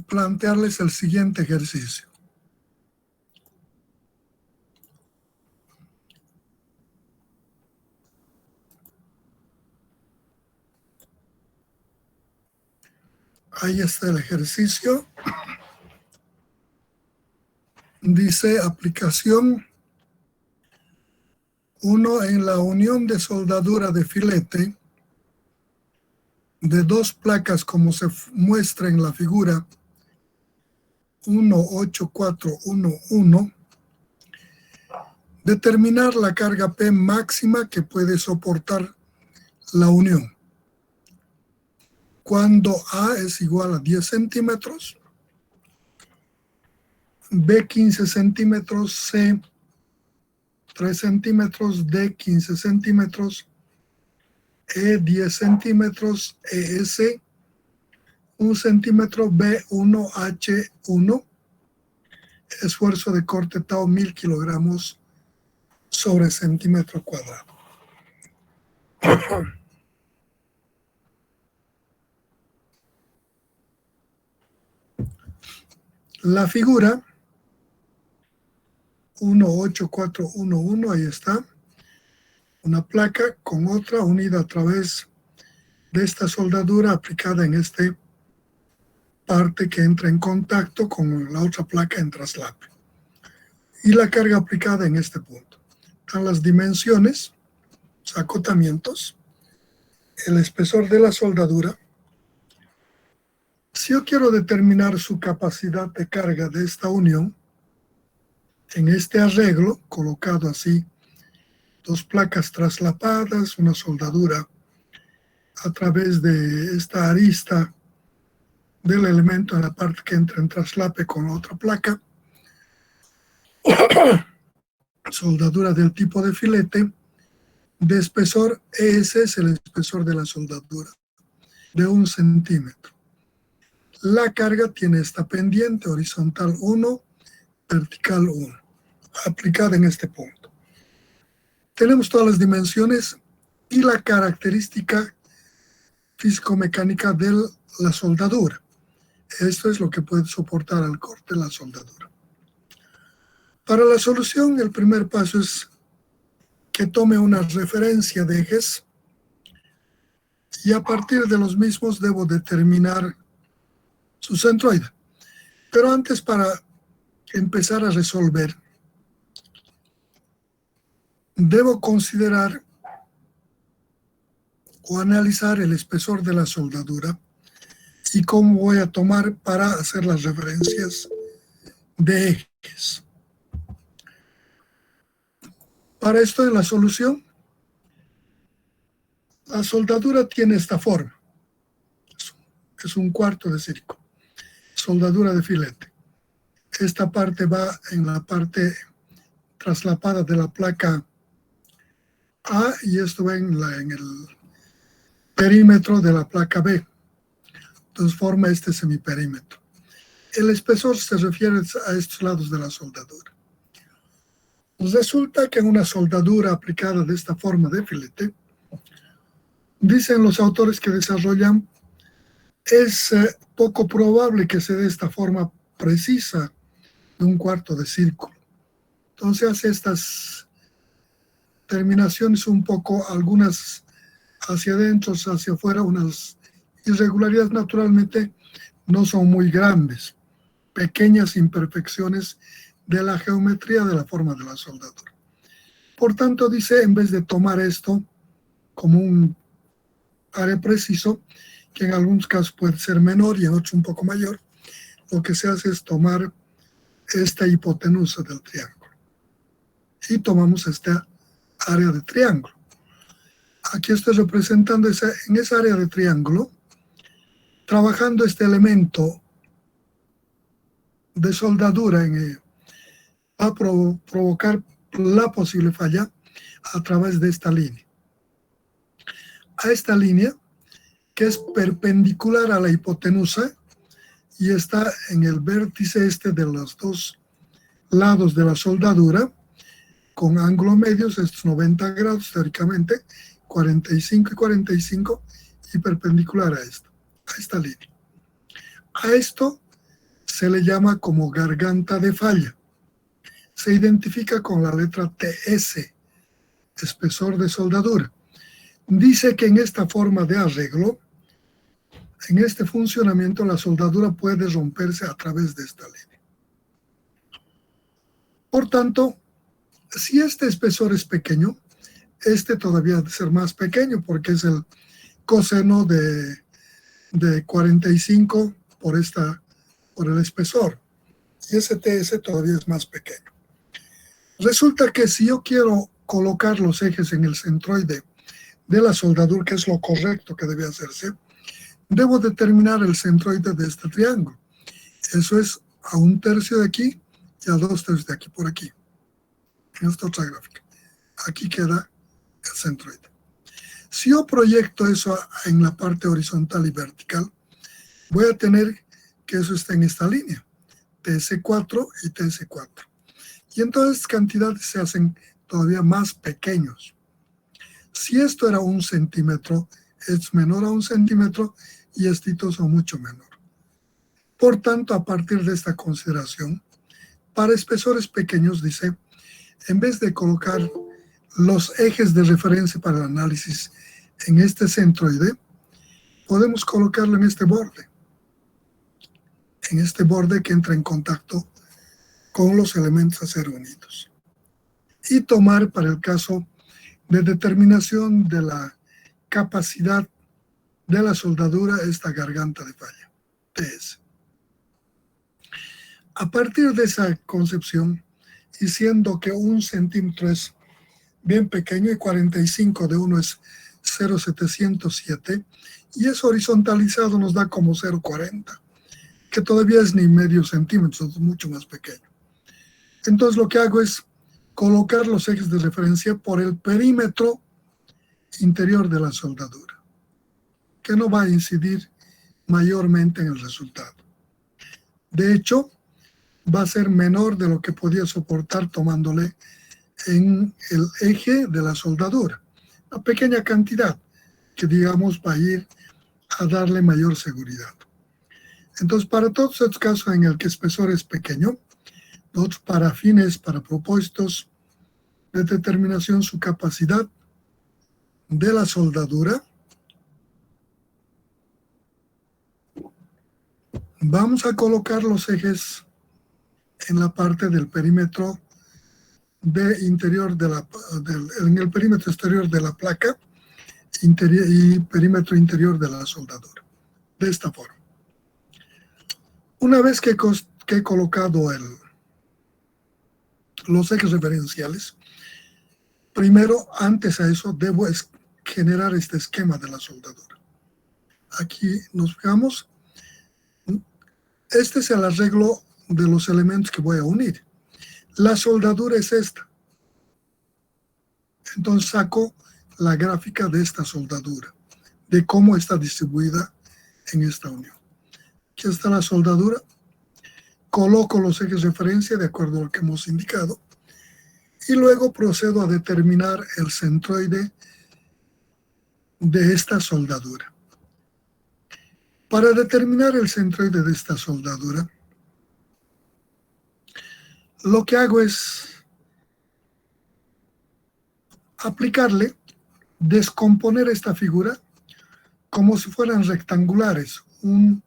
plantearles el siguiente ejercicio. Ahí está el ejercicio. Dice aplicación 1 en la unión de soldadura de filete de dos placas como se muestra en la figura 18411, determinar la carga P máxima que puede soportar la unión. Cuando A es igual a 10 centímetros, B 15 centímetros, C 3 centímetros, D 15 centímetros, E 10 centímetros, ES 1 centímetro, B1, H1, esfuerzo de corte tau 1000 kilogramos sobre centímetro cuadrado. La figura 18411, ahí está, una placa con otra unida a través de esta soldadura aplicada en esta parte que entra en contacto con la otra placa en traslape. Y la carga aplicada en este punto. Están las dimensiones, los acotamientos, el espesor de la soldadura. Si yo quiero determinar su capacidad de carga de esta unión, en este arreglo, colocado así, dos placas traslapadas, una soldadura a través de esta arista del elemento en la parte que entra en traslape con la otra placa, soldadura del tipo de filete, de espesor, ese es el espesor de la soldadura, de 1 centímetro. La carga tiene esta pendiente horizontal 1, vertical 1, aplicada en este punto. Tenemos todas las dimensiones y la característica físico-mecánica de la soldadura. Esto es lo que puede soportar al corte la soldadura. Para la solución, el primer paso es que tome una referencia de ejes y a partir de los mismos debo determinar su centroide. Pero antes, para empezar a resolver, debo considerar o analizar el espesor de la soldadura y cómo voy a tomar para hacer las referencias de ejes. Para esto, en la solución, la soldadura tiene esta forma. Es un cuarto de círculo. Soldadura de filete. Esta parte va en la parte traslapada de la placa A y esto va en el perímetro de la placa B. Entonces forma este semiperímetro. El espesor se refiere a estos lados de la soldadura. Resulta que en una soldadura aplicada de esta forma de filete, dicen los autores que desarrollan, es poco probable que se dé esta forma precisa de un cuarto de círculo. Entonces hace estas terminaciones un poco, algunas hacia adentro, hacia afuera, unas irregularidades naturalmente no son muy grandes, pequeñas imperfecciones de la geometría de la forma de la soldadura. Por tanto, dice, en vez de tomar esto como un área preciso, que en algunos casos puede ser menor y en otros un poco mayor, lo que se hace es tomar esta hipotenusa del triángulo. Y tomamos esta área de triángulo. Aquí estoy representando en esa área de triángulo, trabajando este elemento de soldadura va a provocar la posible falla a través de esta línea. A esta línea, que es perpendicular a la hipotenusa y está en el vértice este de los dos lados de la soldadura, con ángulo medios, estos 90 grados teóricamente, 45 y 45, y perpendicular a esto, a esta línea. A esto se le llama como garganta de falla. Se identifica con la letra TS, espesor de soldadura. Dice que en esta forma de arreglo, en este funcionamiento, la soldadura puede romperse a través de esta línea. Por tanto, si este espesor es pequeño, este todavía debe ser más pequeño porque es el coseno de 45 por el espesor. Y ese TS todavía es más pequeño. Resulta que si yo quiero colocar los ejes en el centroide de la soldadura, que es lo correcto que debe hacerse, debo determinar el centroide de este triángulo. Eso es a 1/3 de aquí y a 2/3 de aquí, por aquí. En esta otra gráfica. Aquí queda el centroide. Si yo proyecto eso en la parte horizontal y vertical, voy a tener que eso esté en esta línea, TS4 y TS4. Y entonces cantidades se hacen todavía más pequeños. Si esto era 1 centímetro, es menor a 1 centímetro y estos son mucho menor. Por tanto, a partir de esta consideración, para espesores pequeños, dice, en vez de colocar los ejes de referencia para el análisis en este centroide, podemos colocarlo en este borde que entra en contacto con los elementos a ser unidos. Y tomar para el caso de determinación de la capacidad de la soldadura esta garganta de falla, TS. A partir de esa concepción, y siendo que 1 centímetro es bien pequeño y 45 de 1 es 0,707, y eso horizontalizado nos da como 0,40, que todavía es ni medio centímetro, es mucho más pequeño. Entonces lo que hago es colocar los ejes de referencia por el perímetro interior de la soldadura, que no va a incidir mayormente en el resultado. De hecho, va a ser menor de lo que podía soportar tomándole en el eje de la soldadura. Una pequeña cantidad que, digamos, va a ir a darle mayor seguridad. Entonces, para todos estos casos en el que el espesor es pequeño, nosotros para propósitos de determinación su capacidad de la soldadura, vamos a colocar los ejes en la parte del perímetro en el perímetro exterior de la placa y perímetro interior de la soldadura, de esta forma. Una vez que he colocado los ejes referenciales, primero, antes a eso, debo generar este esquema de la soldadura. Aquí nos fijamos. Este es el arreglo de los elementos que voy a unir. La soldadura es esta. Entonces saco la gráfica de esta soldadura, de cómo está distribuida en esta unión. Aquí está la soldadura. Coloco los ejes de referencia de acuerdo a lo que hemos indicado. Y luego procedo a determinar el centroide de esta soldadura. Para determinar el centroide de esta soldadura, lo que hago es descomponer esta figura como si fueran rectangulares. Un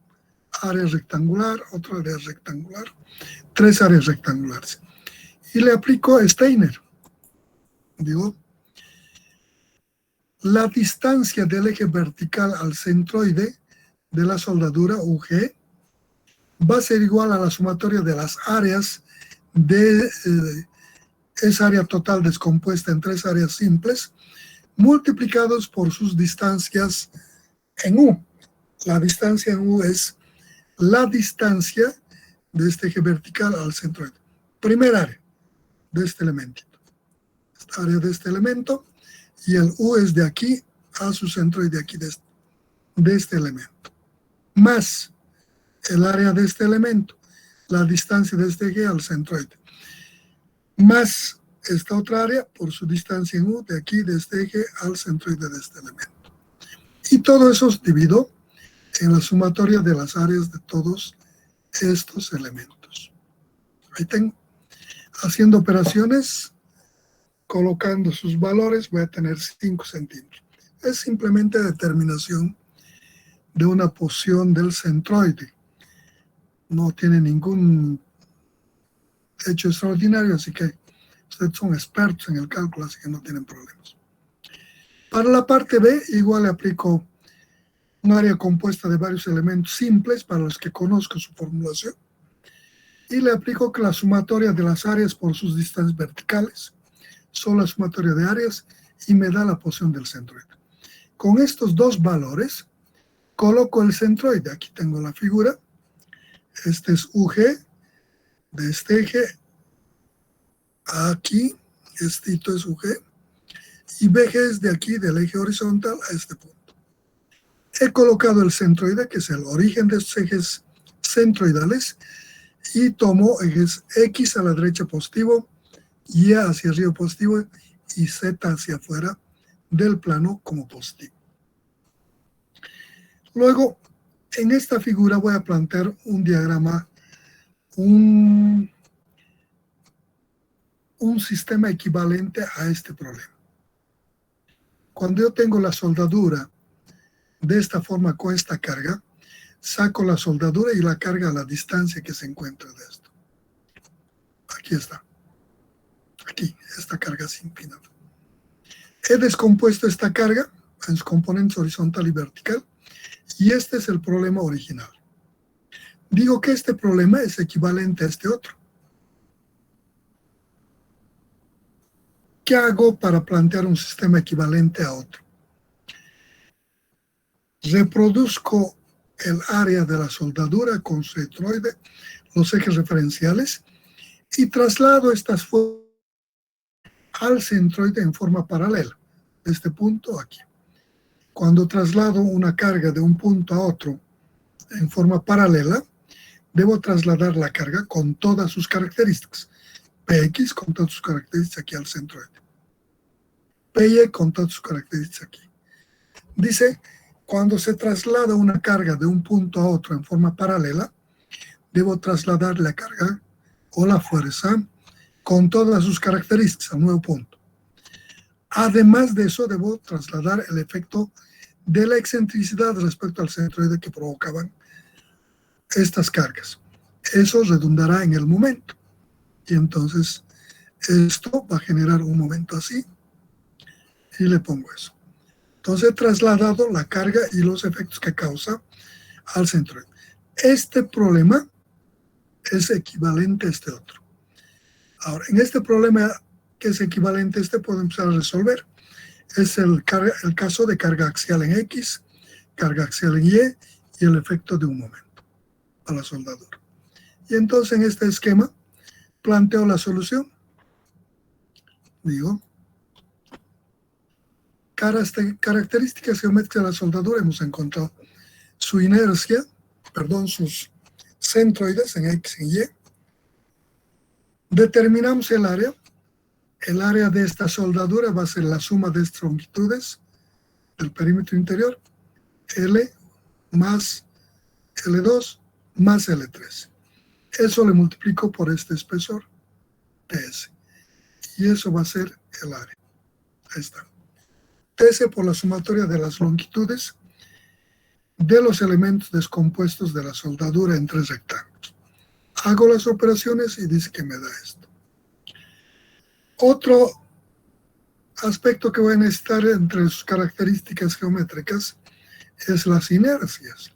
área rectangular, otra área rectangular, 3 áreas rectangulares. Y le aplico Steiner. Digo, la distancia del eje vertical al centroide de la soldadura, UG, va a ser igual a la sumatoria de las áreas de esa área total descompuesta en 3 áreas simples, multiplicados por sus distancias en U. La distancia en U es la distancia de este eje vertical al centroide. Primer área de este elemento. Esta área de este elemento, y el U es de aquí a su centroide aquí de este elemento. Más el área de este elemento, la distancia de este eje al centroide. Más esta otra área por su distancia en U de aquí, de este eje al centroide de este elemento. Y todo eso os divido en la sumatoria de las áreas de todos estos elementos. Ahí tengo. Haciendo operaciones, colocando sus valores, voy a tener 5 centímetros. Es simplemente determinación de una posición del centroide. No tiene ningún hecho extraordinario, así que ustedes son expertos en el cálculo, así que no tienen problemas. Para la parte B, igual le aplico un área compuesta de varios elementos simples para los que conozco su formulación y le aplico que la sumatoria de las áreas por sus distancias verticales son la sumatoria de áreas y me da la posición del centroide. Con estos dos valores coloco el centroide. Aquí tengo la figura. Este es UG de este eje. Aquí, esto es UG. Y BG es de aquí, del eje horizontal a este punto. He colocado el centroide, que es el origen de estos ejes centroidales, y tomo ejes X a la derecha positivo, Y hacia arriba positivo y Z hacia afuera del plano como positivo. Luego, en esta figura voy a plantear un diagrama, un sistema equivalente a este problema. Cuando yo tengo la soldadura de esta forma con esta carga, saco la soldadura y la carga a la distancia que se encuentra de esto. Aquí está. Aquí, esta carga es infinita. He descompuesto esta carga en sus componentes horizontal y vertical, y este es el problema original. Digo que este problema es equivalente a este otro. ¿Qué hago para plantear un sistema equivalente a otro? Reproduzco el área de la soldadura con su centroide, los ejes referenciales, y traslado estas fuerzas al centroide en forma paralela, de este punto aquí. Cuando traslado una carga de un punto a otro en forma paralela, debo trasladar la carga con todas sus características. Px con todas sus características aquí al centroide. Py con todas sus características aquí. Dice, cuando se traslada una carga de un punto a otro en forma paralela, debo trasladar la carga o la fuerza con todas sus características al nuevo punto. Además de eso, debo trasladar el efecto de la excentricidad respecto al centroide que provocaban estas cargas. Eso redundará en el momento. Y entonces esto va a generar un momento así. Y le pongo eso. Entonces he trasladado la carga y los efectos que causa al centroide. Este problema es equivalente a este otro. Ahora, en este problema que es equivalente a este, puedo empezar a resolver. Es el caso de carga axial en X, carga axial en Y y el efecto de un momento a la soldadura. Y entonces en este esquema planteo la solución. Digo, características geométricas de la soldadura, hemos encontrado su inercia, sus centroides en X y en Y. Determinamos el área. El área de esta soldadura va a ser la suma de estas longitudes del perímetro interior, L más L2 más L3. Eso le multiplico por este espesor, TS. Y eso va a ser el área. Ahí está. TS por la sumatoria de las longitudes de los elementos descompuestos de la soldadura en 3 rectángulos. Hago las operaciones y dice que me da esto. Otro aspecto que voy a necesitar entre sus características geométricas es las inercias.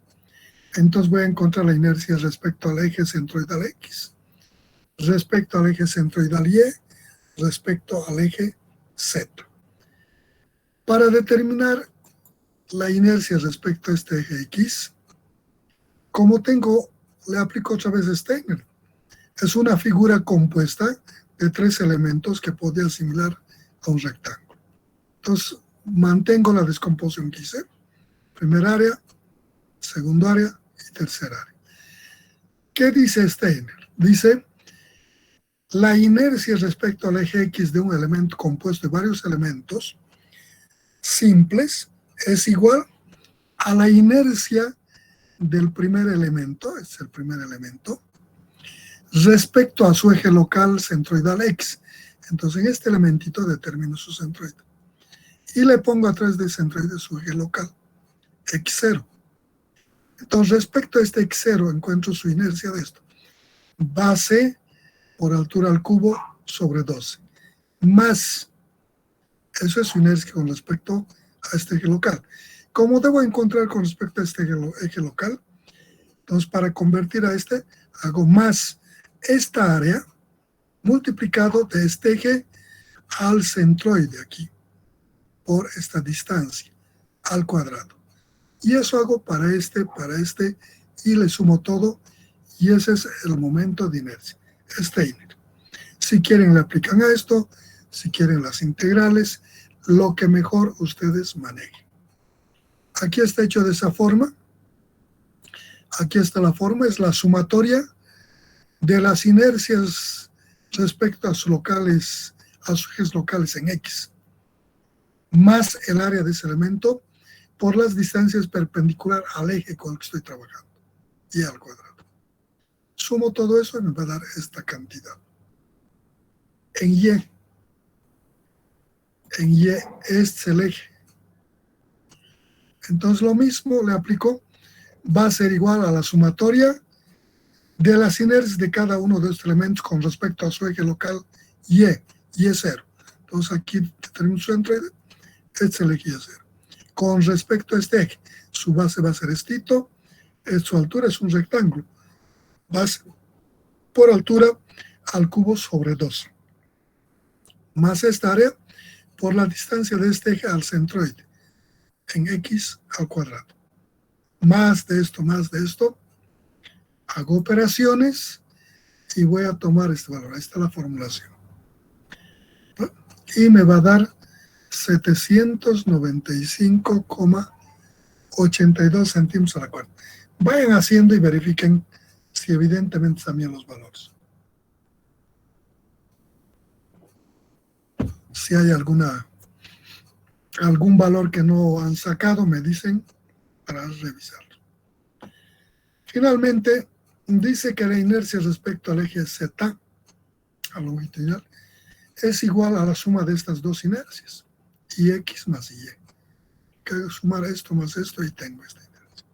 Entonces voy a encontrar la inercia respecto al eje centroidal X, respecto al eje centroidal Y, respecto al eje Z. Para determinar la inercia respecto a este eje X, como le aplico otra vez Steiner. Es una figura compuesta de 3 elementos que podría asimilar a un rectángulo. Entonces, mantengo la descomposición que hice. Primer área, segundo área y tercer área. ¿Qué dice Steiner? Dice, la inercia respecto al eje X de un elemento compuesto de varios elementos simples es igual a la inercia del primer elemento, es el primer elemento, respecto a su eje local centroidal X. Entonces, en este elementito determino su centroide. Y le pongo a través de centroide su eje local, X0. Entonces, respecto a este X0, encuentro su inercia de esto. Base por altura al cubo sobre 12. Más, eso es su inercia con respecto a este eje local. ¿Cómo debo encontrar con respecto a este eje local? Entonces, para convertir a este, hago más esta área multiplicado de este eje al centroide aquí, por esta distancia, al cuadrado. Y eso hago para este, y le sumo todo, y ese es el momento de inercia, Steiner. Si quieren le aplican a esto, si quieren las integrales, lo que mejor ustedes manejen. Aquí está hecho de esa forma. Aquí está la forma, es la sumatoria de las inercias respecto a sus ejes locales en X, más el área de ese elemento por las distancias perpendicular al eje con el que estoy trabajando, y al cuadrado. Sumo todo eso y me va a dar esta cantidad. En Y este es el eje. Entonces lo mismo le aplico, va a ser igual a la sumatoria de las inercias de cada uno de estos elementos con respecto a su eje local Y0. Entonces aquí determino su centroide, este es el eje Y0. Con respecto a este eje, su base va a ser estito, su altura es un rectángulo, base por altura al cubo sobre 2, más esta área por la distancia de este eje al centroide, en X al cuadrado. Más de esto, hago operaciones y voy a tomar este valor. Ahí está la formulación. Y me va a dar 795,82 centímetros a la cuarta. Vayan haciendo y verifiquen si evidentemente están bien los valores. Si hay algún valor que no han sacado, me dicen para revisarlo. Finalmente, dice que la inercia respecto al eje Z, a longitudinal, es igual a la suma de estas dos inercias, Ix más Y. Que sumar esto más esto y tengo esta inercia.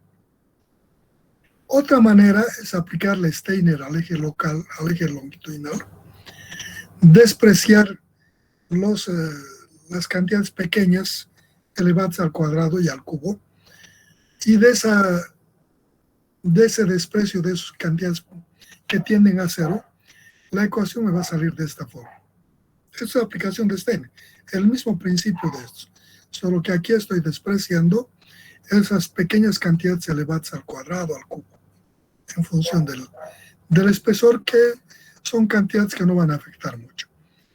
Otra manera es aplicarle Steiner al eje local, al eje longitudinal, despreciar las cantidades pequeñas elevadas al cuadrado y al cubo, y de ese desprecio de esas cantidades que tienden a cero, la ecuación me va a salir de esta forma. Esta es la aplicación de Steiner, el mismo principio de esto, solo que aquí estoy despreciando esas pequeñas cantidades elevadas al cuadrado, al cubo, en función del espesor, que son cantidades que no van a afectar mucho.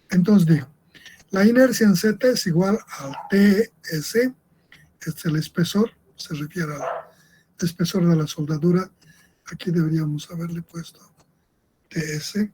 Entonces digo, la inercia en Z es igual al TS, este es el espesor, se refiere al espesor de la soldadura. Aquí deberíamos haberle puesto TS,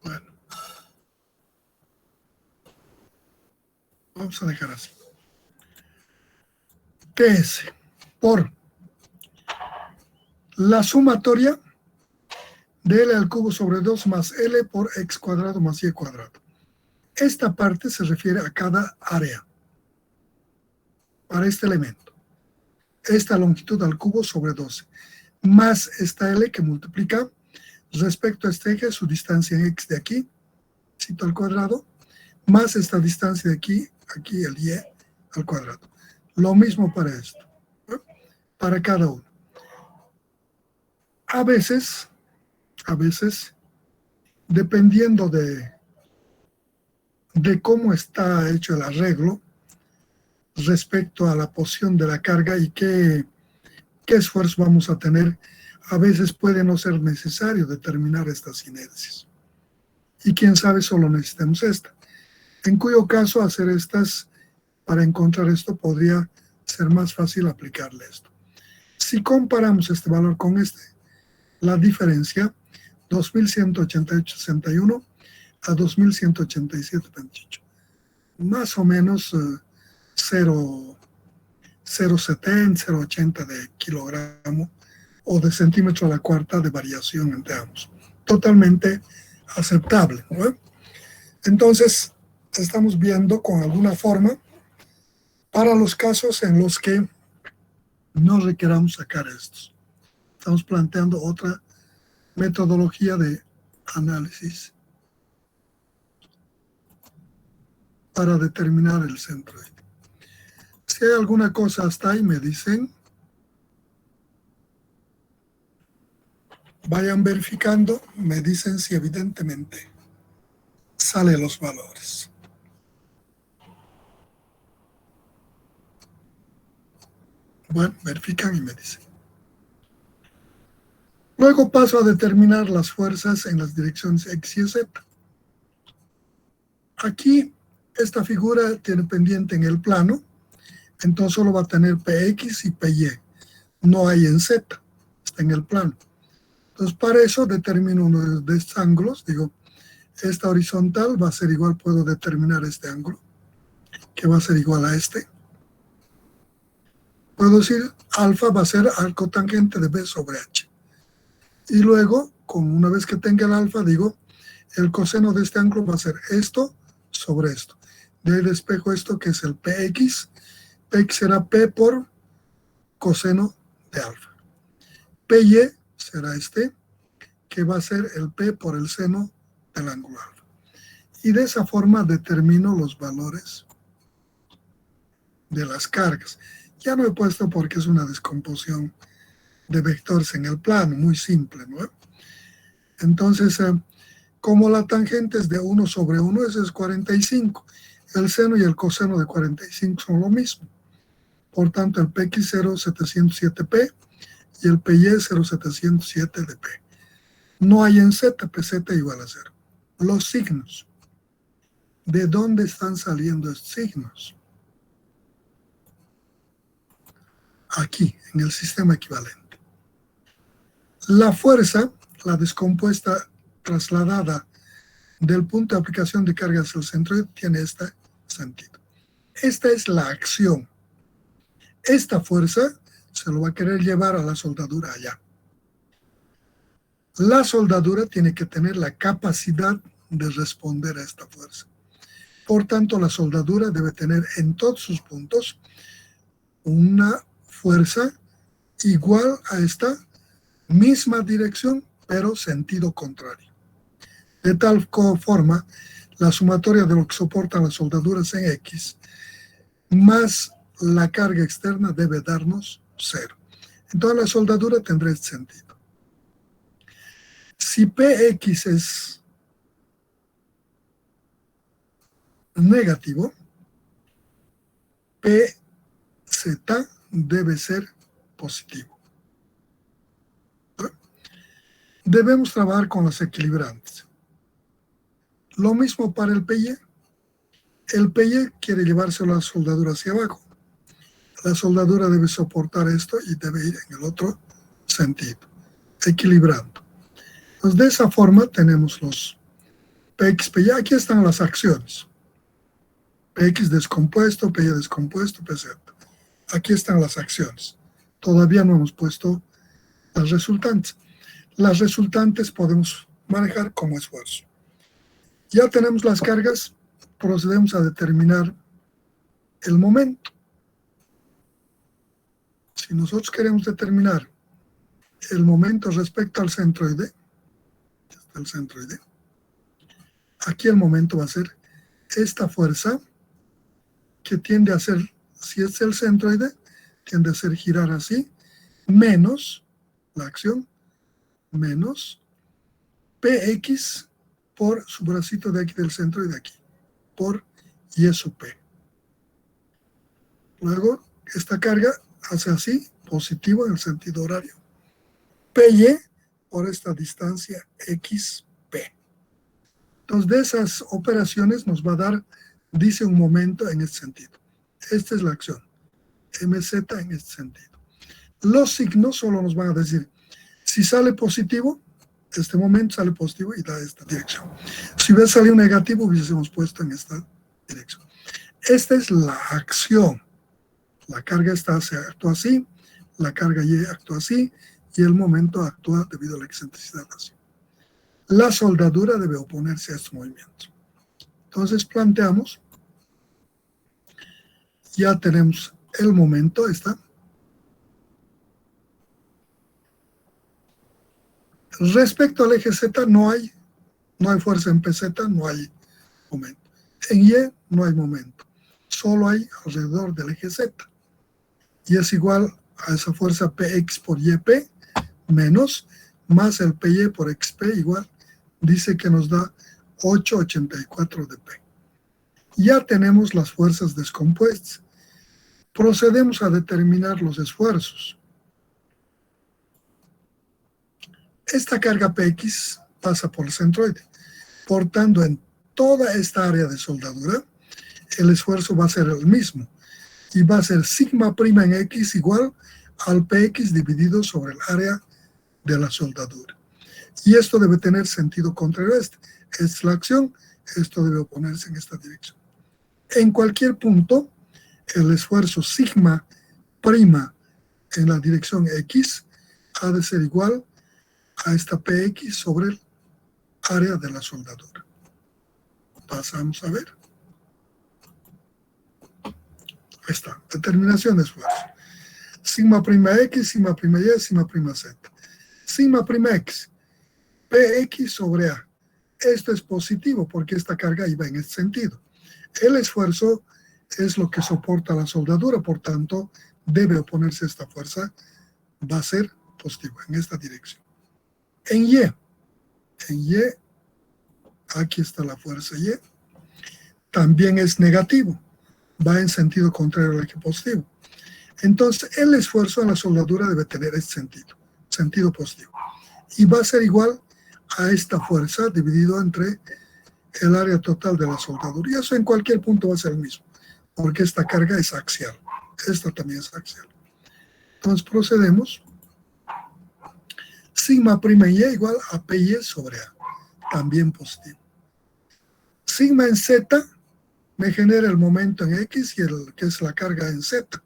bueno, vamos a dejar así. TS por la sumatoria de L al cubo sobre 2 más L por X cuadrado más Y cuadrado. Esta parte se refiere a cada área para este elemento. Esta longitud al cubo sobre 12, más esta L que multiplica respecto a este eje su distancia en X de aquí, cito al cuadrado, más esta distancia de aquí el Y al cuadrado. Lo mismo para esto, ¿no? Para cada uno. A veces, dependiendo de de cómo está hecho el arreglo respecto a la posición de la carga y qué esfuerzo vamos a tener. A veces puede no ser necesario determinar estas inercias. Y quién sabe, solo necesitemos esta. En cuyo caso, hacer estas, para encontrar esto, podría ser más fácil aplicarle esto. Si comparamos este valor con este, la diferencia, 2188,61 a 2187,28. Más o menos 0,70, 0,80 de kilogramo o de centímetro a la cuarta de variación entre ambos. Totalmente aceptable, ¿no? Entonces, estamos viendo con alguna forma para los casos en los que no requeramos sacar estos. Estamos planteando otra metodología de análisis para determinar el centroide. Si hay alguna cosa hasta ahí, me dicen. Vayan verificando, me dicen si evidentemente salen los valores. Bueno, verifican y me dicen. Luego paso a determinar las fuerzas en las direcciones X y Z. Aquí esta figura tiene pendiente en el plano, entonces solo va a tener PX y PY. No hay en Z, está en el plano. Entonces para eso determino uno de estos ángulos, digo, esta horizontal va a ser igual, puedo determinar este ángulo, que va a ser igual a este. Puedo decir alfa va a ser arco tangente de B sobre H. Y luego, una vez que tenga el alfa, digo, el coseno de este ángulo va a ser esto sobre esto. De ahí despejo esto que es el PX. PX será P por coseno de alfa. PY será este, que va a ser el P por el seno del ángulo alfa. Y de esa forma determino los valores de las cargas. Ya no he puesto porque es una descomposición de vectores en el plano, muy simple, ¿no? Entonces, como la tangente es de 1 sobre 1, ese es 45. El seno y el coseno de 45 son lo mismo. Por tanto, el PX 0,707P y el PY 0,707 de P. No hay en Z, PZ igual a 0. Los signos. ¿De dónde están saliendo estos signos? Aquí, en el sistema equivalente. La fuerza, la descompuesta trasladada del punto de aplicación de cargas al centroide, tiene este sentido. Esta es la acción. Esta fuerza se lo va a querer llevar a la soldadura allá. La soldadura tiene que tener la capacidad de responder a esta fuerza. Por tanto, la soldadura debe tener en todos sus puntos una fuerza igual a esta misma dirección, pero sentido contrario. De tal forma, la sumatoria de lo que soportan las soldaduras en X más la carga externa debe darnos 0. Entonces la soldadura tendrá este sentido. Si PX es negativo, PZ debe ser positivo. Debemos trabajar con los equilibrantes. Lo mismo para el PY. El PY quiere llevarse la soldadura hacia abajo. La soldadura debe soportar esto y debe ir en el otro sentido, equilibrando. Entonces, de esa forma tenemos los PX, PY. Aquí están las acciones. PX descompuesto, PY descompuesto, PZ. Aquí están las acciones. Todavía no hemos puesto las resultantes. Las resultantes podemos manejar como esfuerzo. Ya tenemos las cargas, procedemos a determinar el momento. Si nosotros queremos determinar el momento respecto al centroide, aquí el momento va a ser esta fuerza que tiende a ser, si es el centroide, tiende a ser girar así, menos la acción, menos PX por su bracito de aquí del centro y de aquí. por Y sub P. Luego, esta carga hace así, positivo en el sentido horario. PY por esta distancia XP. Entonces, de esas operaciones nos va a dar, dice un momento en este sentido. Esta es la acción. MZ en este sentido. Los signos solo nos van a decir, si sale positivo, este momento sale positivo y da esta dirección. Si hubiera salido negativo, hubiésemos puesto en esta dirección. Esta es la acción. La carga se actúa así, la carga Y actúa así, y el momento actúa debido a la excentricidad así. La soldadura debe oponerse a estos movimientos. Entonces planteamos, ya tenemos el momento, está. Respecto al eje Z no hay fuerza en PZ, no hay momento. En Y no hay momento, solo hay alrededor del eje Z. Y es igual a esa fuerza PX por YP menos más el PY por XP igual, dice que nos da 8,84 de P. Ya tenemos las fuerzas descompuestas. Procedemos a determinar los esfuerzos. Esta carga PX pasa por el centroide. Por tanto, en toda esta área de soldadura, el esfuerzo va a ser el mismo. Y va a ser sigma prima en X igual al PX dividido sobre el área de la soldadura. Y esto debe tener sentido contrario a este. Esta es la acción, esto debe oponerse en esta dirección. En cualquier punto, el esfuerzo sigma prima en la dirección X ha de ser igual a esta PX sobre el área de la soldadura. Pasamos a ver. Ahí está, determinación de esfuerzo. Sigma prima X, sigma prima Y, sigma prima Z. Sigma prima X, PX sobre A. Esto es positivo porque esta carga iba en este sentido. El esfuerzo es lo que soporta la soldadura, por tanto, debe oponerse a esta fuerza, va a ser positivo en esta dirección. En Y, aquí está la fuerza Y, también es negativo, va en sentido contrario al eje positivo. Entonces, el esfuerzo en la soldadura debe tener este sentido positivo. Y va a ser igual a esta fuerza dividido entre el área total de la soldadura. Y eso en cualquier punto va a ser el mismo, porque esta carga es axial. Esta también es axial. Entonces procedemos. Sigma prima en Y igual a PY sobre A, también positivo. Sigma en Z me genera el momento en X y que es la carga en Z.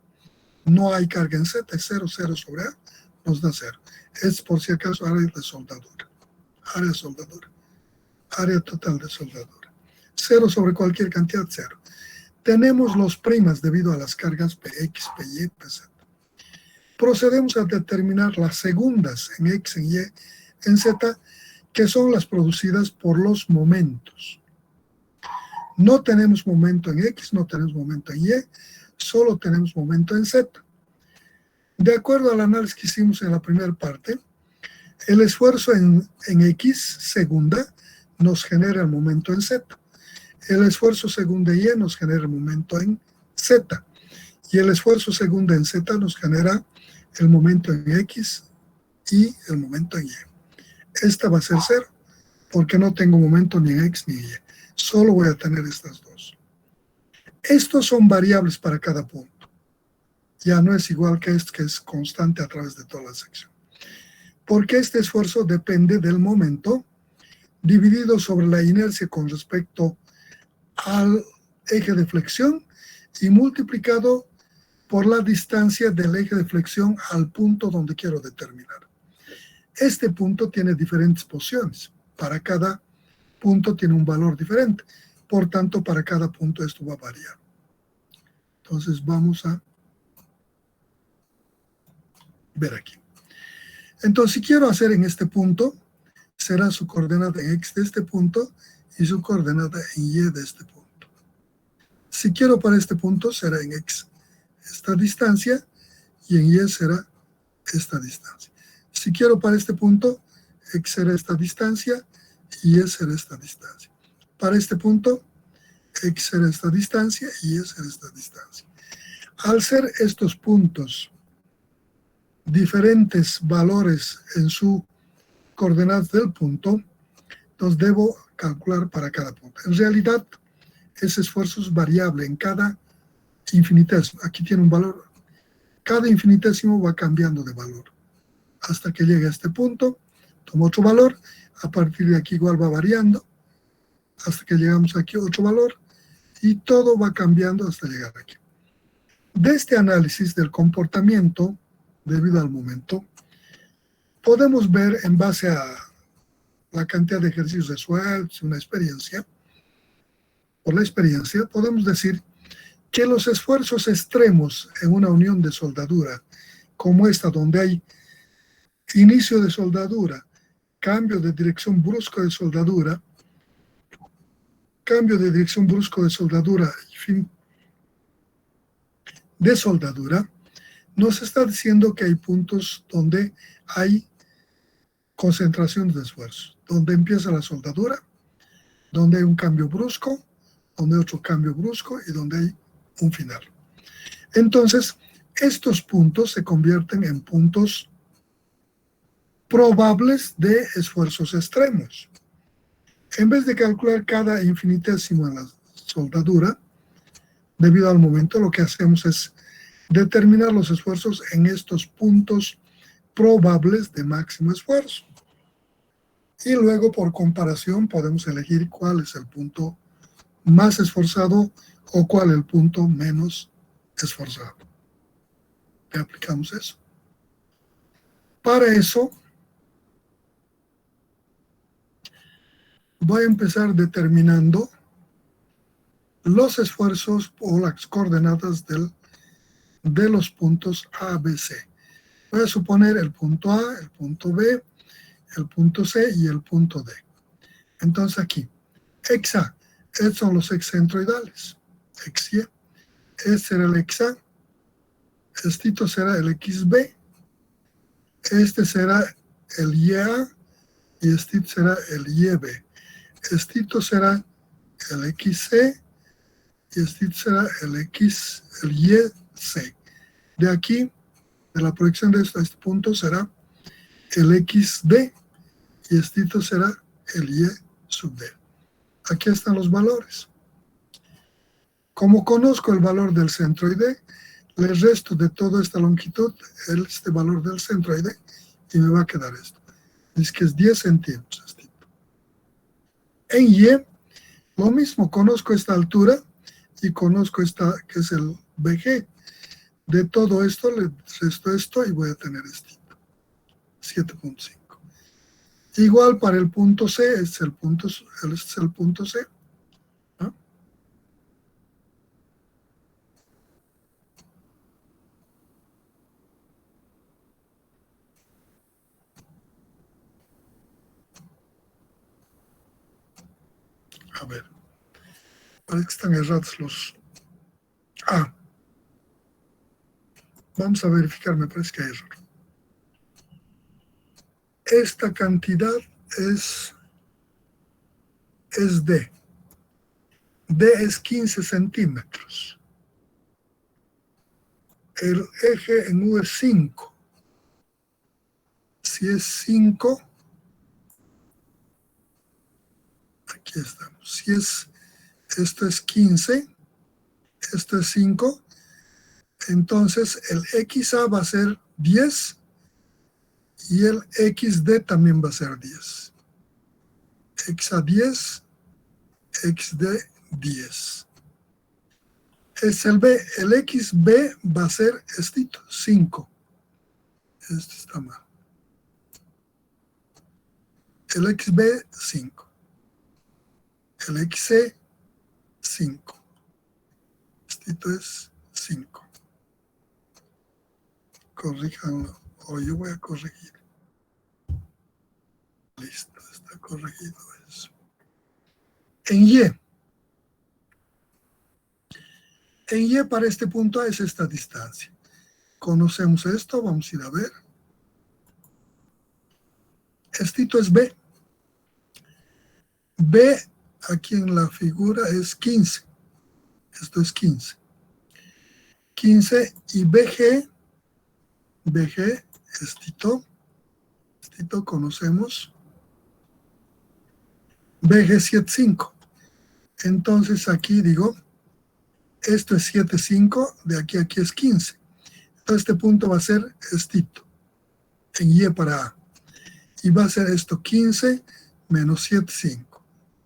No hay carga en Z, es 0, 0 sobre A, nos da 0. Es por si acaso área de soldadura. Área de soldadura. Área total de soldadura. 0 sobre cualquier cantidad, 0. Tenemos los primas debido a las cargas PX, PY, PZ. Procedemos a determinar las segundas en X, en Y, en Z, que son las producidas por los momentos. No tenemos momento en X, no tenemos momento en Y, solo tenemos momento en Z. De acuerdo al análisis que hicimos en la primera parte, el esfuerzo en X, segunda, nos genera el momento en Z. El esfuerzo segunda en Y nos genera el momento en Z. Y el esfuerzo segunda en Z nos genera el momento en X y el momento en Y. Esta va a ser 0, porque no tengo momento ni en X ni en Y. Solo voy a tener estas dos. Estos son variables para cada punto. Ya no es igual que esto, que es constante a través de toda la sección. Porque este esfuerzo depende del momento dividido sobre la inercia con respecto al eje de flexión y multiplicado por la distancia del eje de flexión al punto donde quiero determinar. Este punto tiene diferentes posiciones. Para cada punto tiene un valor diferente. Por tanto, para cada punto esto va a variar. Entonces vamos a ver aquí. Entonces, si quiero hacer en este punto, será su coordenada en X de este punto y su coordenada en Y de este punto. Si quiero para este punto, será en X esta distancia y en Y será esta distancia. Si quiero para este punto, X será esta distancia y Y será esta distancia. Para este punto, X será esta distancia y Y será esta distancia. Al ser estos puntos diferentes valores en su coordenadas del punto, los debo calcular para cada punto. En realidad, ese esfuerzo es variable en cada infinitésimo. Aquí tiene un valor. Cada infinitésimo va cambiando de valor hasta que llegue a este punto. Tomo otro valor. A partir de aquí igual va variando hasta que llegamos aquí otro valor. Y todo va cambiando hasta llegar aquí. De este análisis del comportamiento debido al momento, podemos ver en base a la cantidad de ejercicios resueltos, una experiencia, por la experiencia, podemos decir que los esfuerzos extremos en una unión de soldadura, como esta, donde hay inicio de soldadura, cambio de dirección brusco de soldadura, cambio de dirección brusco de soldadura y fin de soldadura, nos está diciendo que hay puntos donde hay concentración de esfuerzos, donde empieza la soldadura, donde hay un cambio brusco, donde hay otro cambio brusco y donde hay un final. Entonces, estos puntos se convierten en puntos probables de esfuerzos extremos. En vez de calcular cada infinitésimo en la soldadura, debido al momento, lo que hacemos es determinar los esfuerzos en estos puntos probables de máximo esfuerzo. Y luego, por comparación, podemos elegir cuál es el punto más esforzado o cuál el punto menos esforzado. ¿Le aplicamos eso? Para eso, voy a empezar determinando los esfuerzos o las coordenadas de los puntos A, B, C. Voy a suponer el punto A, el punto B, el punto C y el punto D. Entonces aquí, XA, estos son los excentroidales. XY, este será el XA, este será el XB, este será el YA y este será el YB. Este será el XC y este será el YC. De aquí, de la proyección de este punto será el XD y este será el Y sub D. Aquí están los valores. Como conozco el valor del centroide, le resto de toda esta longitud este valor del centroide y me va a quedar esto. Es que es 10 centímetros. En Y, lo mismo, conozco esta altura y conozco esta que es el BG. De todo esto le resto esto y voy a tener esto. 7.5. Igual para el punto C, este es el punto C. ¿No? A ver, parece que están errados los... Vamos a verificar, me parece que hay error. Esta cantidad es D. D es 15 centímetros. El eje en U es 5. Si es 5, aquí estamos. Si esto es 15, esto es 5, entonces el XA va a ser 10 y el XD también va a ser 10. XA 10, XD 10. Es el B. El XB va a ser 5. Este está mal. El XB 5. El XC 5. Este es 5. Corríjanlo. O yo voy a corregir. Listo, está corregido eso. En Y para este punto A es esta distancia. Conocemos esto, vamos a ir a ver. Esto es B. B aquí en la figura es 15. Esto es 15. 15 y BG estito conocemos, BG 75. Entonces aquí digo, esto es 75, de aquí a aquí es 15. Entonces este punto va a ser estito, en Y para A. Y va a ser esto 15 menos 75.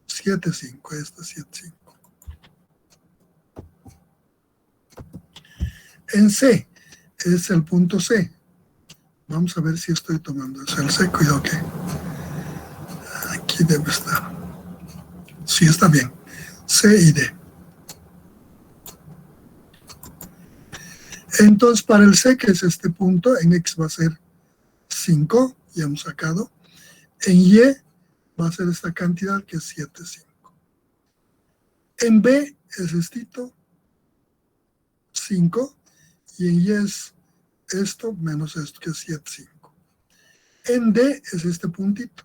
75, esto es 75. En C es el punto C. Vamos a ver si estoy tomando eso. El C, cuidado que aquí debe estar. Sí, está bien. C y D. Entonces, para el C, que es este punto, en X va a ser 5, ya hemos sacado. En Y va a ser esta cantidad que es 75. En B es estito, 5, y en Y es esto menos esto, que es 75. En D es este puntito,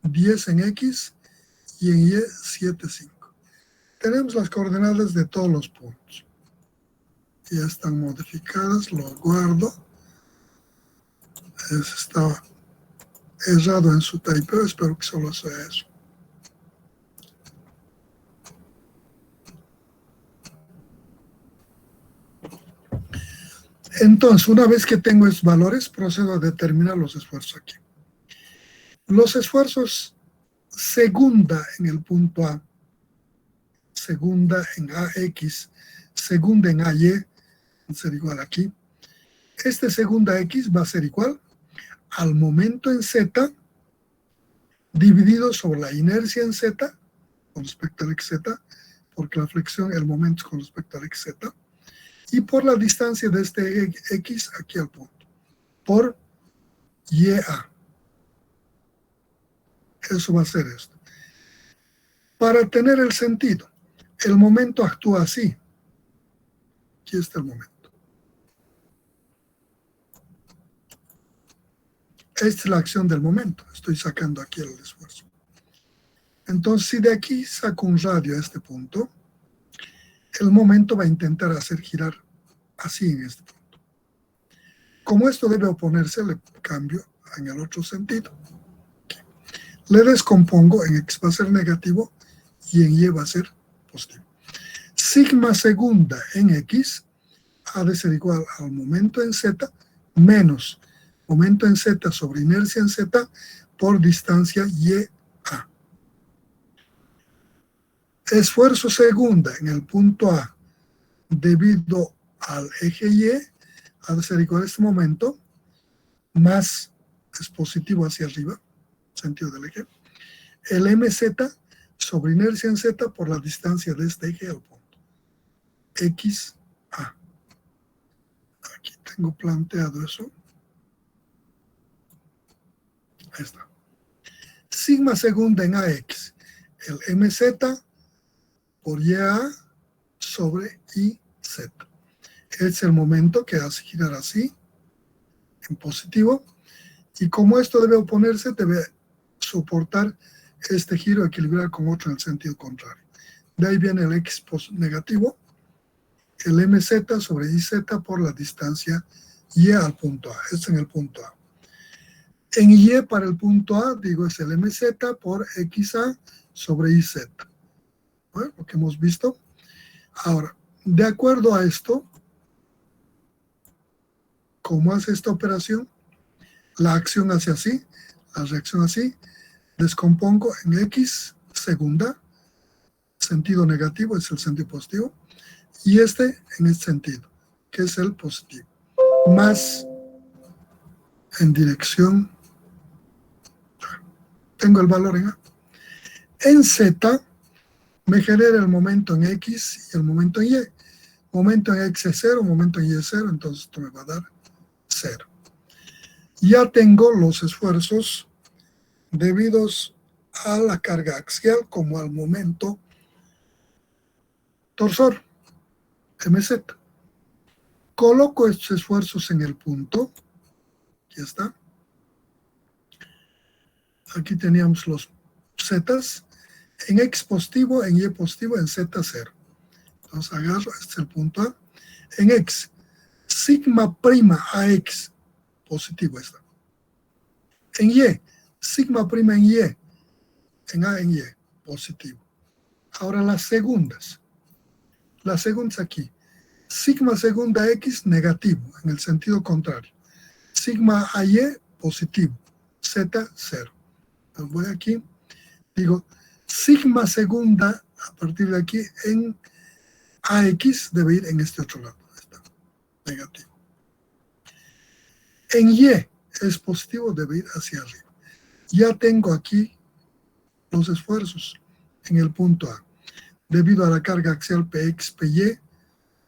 10 en X, y en Y 75. Tenemos las coordenadas de todos los puntos. Ya están modificadas, lo guardo. Estaba errado en su typeo, espero que solo sea eso. Entonces, una vez que tengo esos valores, procedo a determinar los esfuerzos aquí. Los esfuerzos segunda en el punto A, segunda en AX, segunda en AY, va a ser igual aquí. Este segunda X va a ser igual al momento en Z dividido sobre la inercia en Z con respecto al XZ, porque la flexión, el momento es con respecto al XZ, y por la distancia de este X aquí al punto, por YA. Eso va a ser esto. Para tener el sentido, el momento actúa así. Aquí está el momento. Esta es la acción del momento. Estoy sacando aquí el esfuerzo. Entonces, si de aquí saco un radio a este punto, el momento va a intentar hacer girar así en este punto. Como esto debe oponerse, le cambio en el otro sentido. Aquí. Le descompongo, en X va a ser negativo y en Y va a ser positivo. Sigma segunda en X ha de ser igual al momento en Z menos momento en Z sobre inercia en Z por distancia YA. Esfuerzo segunda en el punto A debido al eje Y ha de ser igual a este momento, más es positivo hacia arriba, sentido del eje, el MZ sobre inercia en Z por la distancia de este eje al punto. XA. Aquí tengo planteado eso. Ahí está. Sigma segunda en AX, el MZ por YA sobre IZ. Es el momento que hace girar así, en positivo, y como esto debe oponerse, debe soportar este giro, equilibrar con otro en el sentido contrario. De ahí viene el X negativo, el MZ sobre IZ por la distancia Y al punto A. Es en el punto A. En Y para el punto A, digo, es el MZ por XA sobre IZ. Bueno, lo que hemos visto. Ahora, de acuerdo a esto, ¿cómo hace esta operación? La acción hace así, la reacción así, descompongo en X segunda, sentido negativo es el sentido positivo, y este en este sentido, que es el positivo, más en dirección, tengo el valor en A. En Z me genera el momento en X y el momento en Y. Momento en X es 0, momento en Y es 0, entonces esto me va a dar 0. Ya tengo los esfuerzos debidos a la carga axial como al momento torsor, MZ. Coloco estos esfuerzos en el punto, ya está. Aquí teníamos los Z's, en X positivo, en Y positivo, en Z 0. Entonces agarro, este es el punto A. En X, sigma prima AX, positivo está. En Y, sigma prima en Y, en A en Y, positivo. Ahora las segundas aquí. Sigma segunda X, negativo, en el sentido contrario. Sigma AY, positivo. Z, 0. Entonces voy aquí, digo, sigma segunda, a partir de aquí, en AX debe ir en este otro lado. Está negativo. En Y es positivo, debe ir hacia arriba. Ya tengo aquí los esfuerzos en el punto A. Debido a la carga axial PX, PY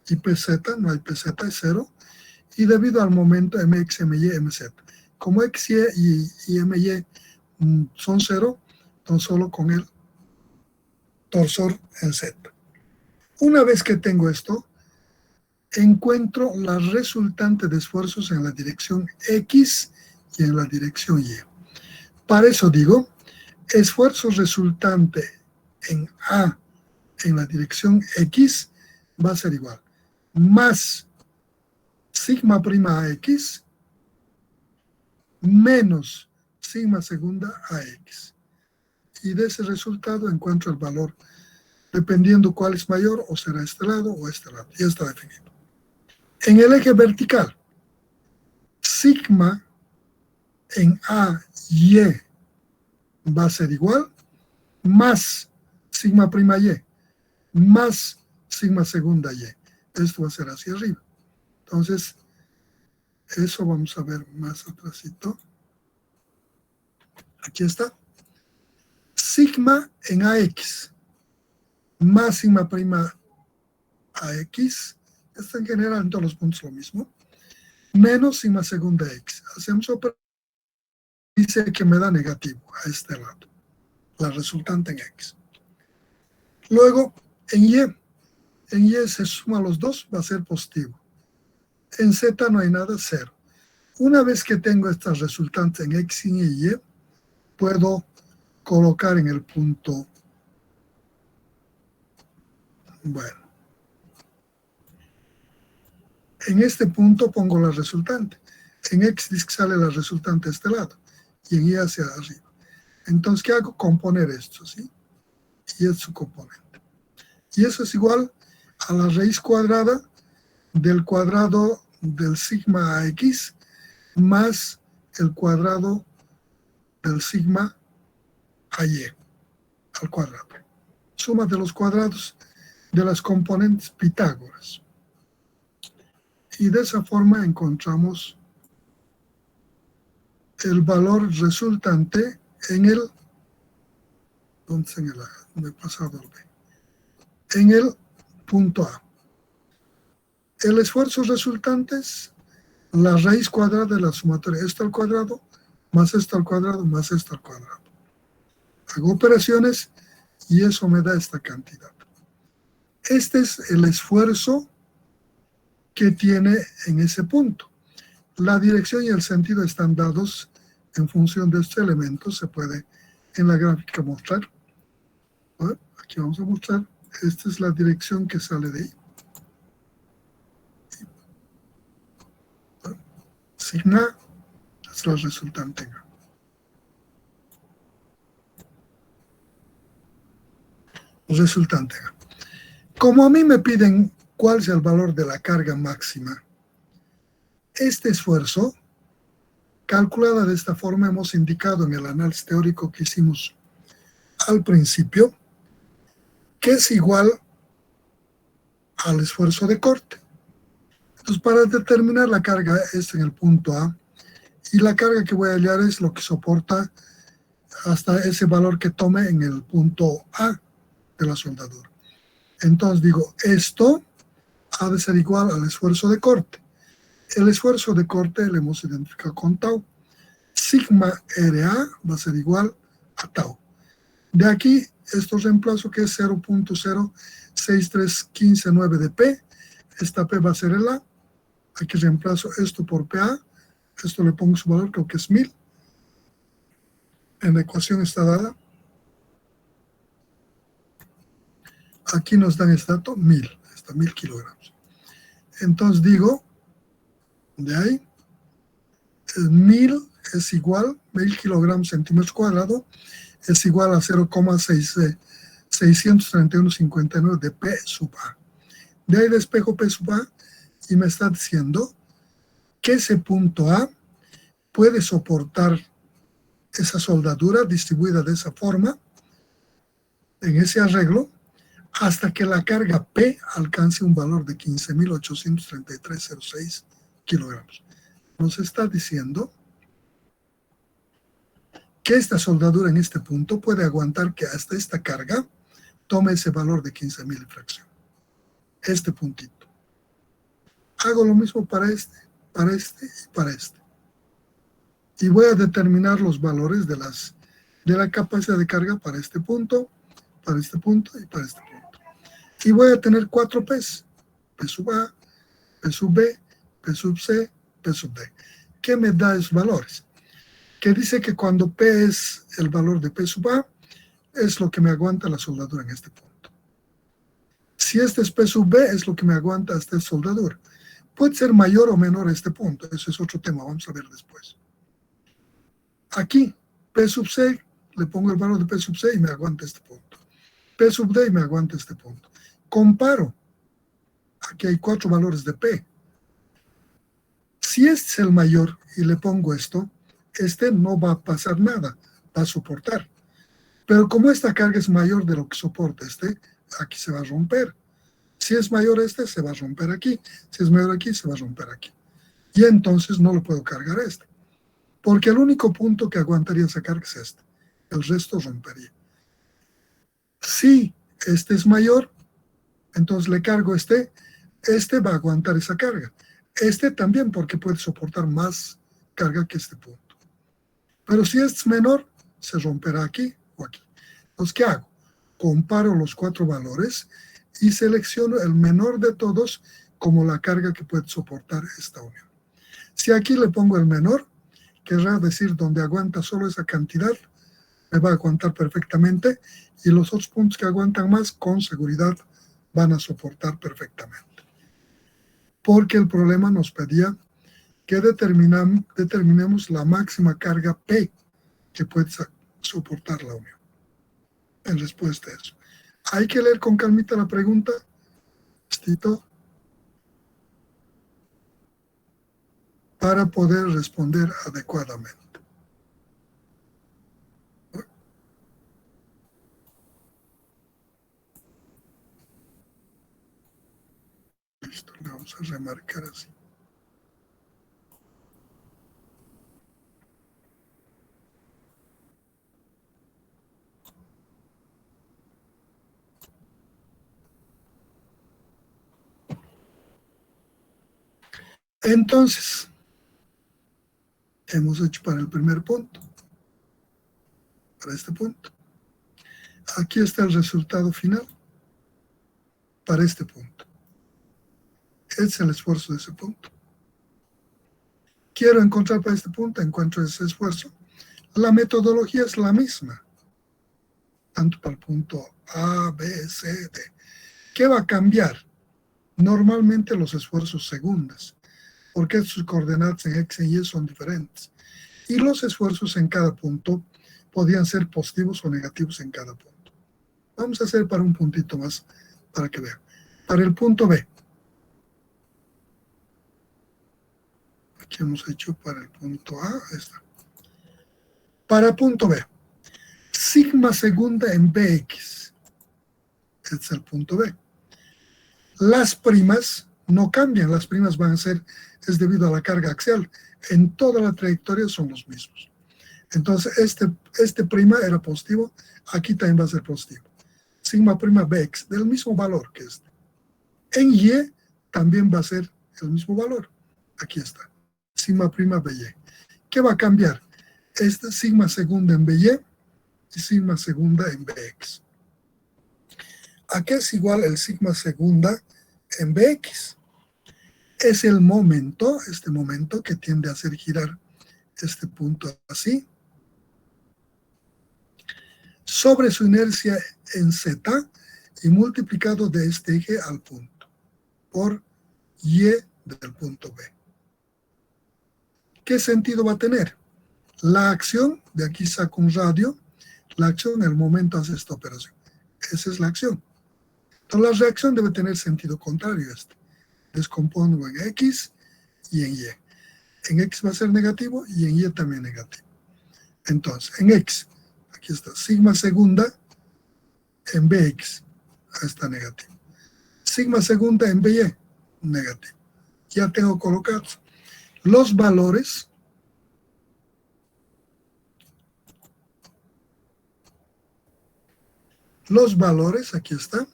y PZ, no hay PZ, es 0. Y debido al momento MX, MY, MZ. Como XY y MY son 0, entonces solo con el torsor en Z. Una vez que tengo esto, encuentro la resultante de esfuerzos en la dirección X y en la dirección Y. Para eso digo, esfuerzo resultante en A en la dirección X va a ser igual, más sigma prima AX menos sigma segunda AX. Y de ese resultado encuentro el valor dependiendo cuál es mayor, o será este lado o este lado. Ya está definido. En el eje vertical, sigma en A y va a ser igual, más sigma prima Y, más sigma segunda Y. Esto va a ser hacia arriba. Entonces, eso vamos a ver más atrásito. Aquí está. Sigma en AX, más sigma prima AX, está en general en todos los puntos lo mismo, menos sigma segunda X. Hacemos operación, dice que me da negativo a este lado, la resultante en X. Luego, en Y se suma los dos, va a ser positivo. En Z no hay nada, 0. Una vez que tengo estas resultantes en X y Y, puedo colocar en el punto, bueno, en este punto pongo la resultante. En X dice que sale la resultante de este lado y en Y hacia arriba. Entonces, ¿qué hago? Componer esto, ¿sí? Y es su componente. Y eso es igual a la raíz cuadrada del cuadrado del sigma AX más el cuadrado del sigma AY al cuadrado. Suma de los cuadrados de las componentes Pitágoras. Y de esa forma encontramos el valor resultante en el, ¿dónde en el A? Me he pasado el B. En el punto A. El esfuerzo resultante es la raíz cuadrada de la sumatoria, esto al cuadrado, más esto al cuadrado, más esto al cuadrado. Hago operaciones y eso me da esta cantidad. Este es el esfuerzo que tiene en ese punto. La dirección y el sentido están dados en función de estos elementos. Se puede en la gráfica mostrar. Bueno, aquí vamos a mostrar. Esta es la dirección que sale de ahí. Bueno, sigma es la resultante en A. Resultante en A. Como a mí me piden cuál es el valor de la carga máxima, este esfuerzo, calculada de esta forma, hemos indicado en el análisis teórico que hicimos al principio, que es igual al esfuerzo de corte. Entonces, para determinar la carga es en el punto A, y la carga que voy a hallar es lo que soporta hasta ese valor que tome en el punto A de la soldadura. Entonces digo, esto ha de ser igual al esfuerzo de corte. El esfuerzo de corte lo hemos identificado con tau. Sigma RA va a ser igual a tau. De aquí, esto reemplazo que es 0.063159 de P. Esta P va a ser el A. Aquí reemplazo esto por PA. Esto le pongo su valor, creo que es 1000. En la ecuación está dada. Aquí nos dan este dato, 1000. esto, 1000 kilogramos. Entonces digo, de ahí, 1000 es igual, 1000 kilogramos centímetros cuadrados, es igual a 0,631,59 de P sub A. De ahí despejo P sub A y me está diciendo que ese punto A puede soportar esa soldadura distribuida de esa forma, en ese arreglo, hasta que la carga P alcance un valor de 15.833,06 kilogramos. Nos está diciendo que esta soldadura en este punto puede aguantar que hasta esta carga tome ese valor de 15.000 y fracción. Este puntito. Hago lo mismo para este y para este. Y voy a determinar los valores de la capacidad de carga para este punto y para este punto. Y voy a tener 4 P's. P sub A, P sub B, P sub C, P sub D. ¿Qué me da esos valores? Que dice que cuando P es el valor de P sub A, es lo que me aguanta la soldadura en este punto. Si este es P sub B, es lo que me aguanta esta soldadura. Puede ser mayor o menor este punto, eso es otro tema, vamos a ver después. Aquí, P sub C, le pongo el valor de P sub C y me aguanta este punto. P sub D y me aguanta este punto. Comparo. Aquí hay 4 valores de P. Si este es el mayor y le pongo esto, este no va a pasar nada, va a soportar. Pero como esta carga es mayor de lo que soporta este, aquí se va a romper. Si es mayor este, se va a romper aquí. Si es mayor aquí, se va a romper aquí. Y entonces no lo puedo cargar este. Porque el único punto que aguantaría esa carga es este. El resto rompería. Si este es mayor, entonces le cargo este. Este va a aguantar esa carga. Este también, porque puede soportar más carga que este punto. Pero si este es menor, se romperá aquí o aquí. Entonces, ¿qué hago? Comparo los 4 valores y selecciono el menor de todos como la carga que puede soportar esta unión. Si aquí le pongo el menor, querrá decir donde aguanta solo esa cantidad, me va a aguantar perfectamente, y los otros puntos que aguantan más, con seguridad, van a soportar perfectamente. Porque el problema nos pedía que determinemos la máxima carga P que puede soportar la unión. En respuesta a eso. Hay que leer con calmita la pregunta, para poder responder adecuadamente. Listo, le vamos a remarcar así. Entonces, hemos hecho para el primer punto, para este punto. Aquí está el resultado final para este punto. Este es el esfuerzo de ese punto. Quiero encontrar para este punto, encuentro ese esfuerzo. La metodología es la misma, tanto para el punto A, B, C, D. ¿Qué va a cambiar? Normalmente los esfuerzos segundas, porque sus coordenadas en X y Y son diferentes. Y los esfuerzos en cada punto podían ser positivos o negativos en cada punto. Vamos a hacer para un puntito más, para que vean. Para el punto B. Aquí hemos hecho para el punto A. Esta. Para punto B. Sigma segunda en BX. Este es el punto B. Las primas no cambian, las primas van a ser, es debido a la carga axial. En toda la trayectoria son los mismos. Entonces, este prima era positivo, aquí también va a ser positivo. Sigma prima Bx, del mismo valor que este. En Y también va a ser el mismo valor. Aquí está. Sigma prima By. ¿Qué va a cambiar? Este sigma segunda en By y sigma segunda en Bx. ¿A qué es igual el sigma segunda en Bx? Es el momento, este momento que tiende a hacer girar este punto así, sobre su inercia en Z y multiplicado de este eje al punto. por y del punto B. ¿Qué sentido va a tener? La acción, de aquí saco un radio, la acción en el momento hace esta operación. Esa es la acción. Entonces la reacción debe tener sentido contrario a este. Descompongo en X y en Y. En X va a ser negativo y en Y también negativo. Entonces, en X, aquí está, sigma segunda en Bx, ahí está negativo. Sigma segunda en By, negativo. Ya tengo colocados los valores aquí está.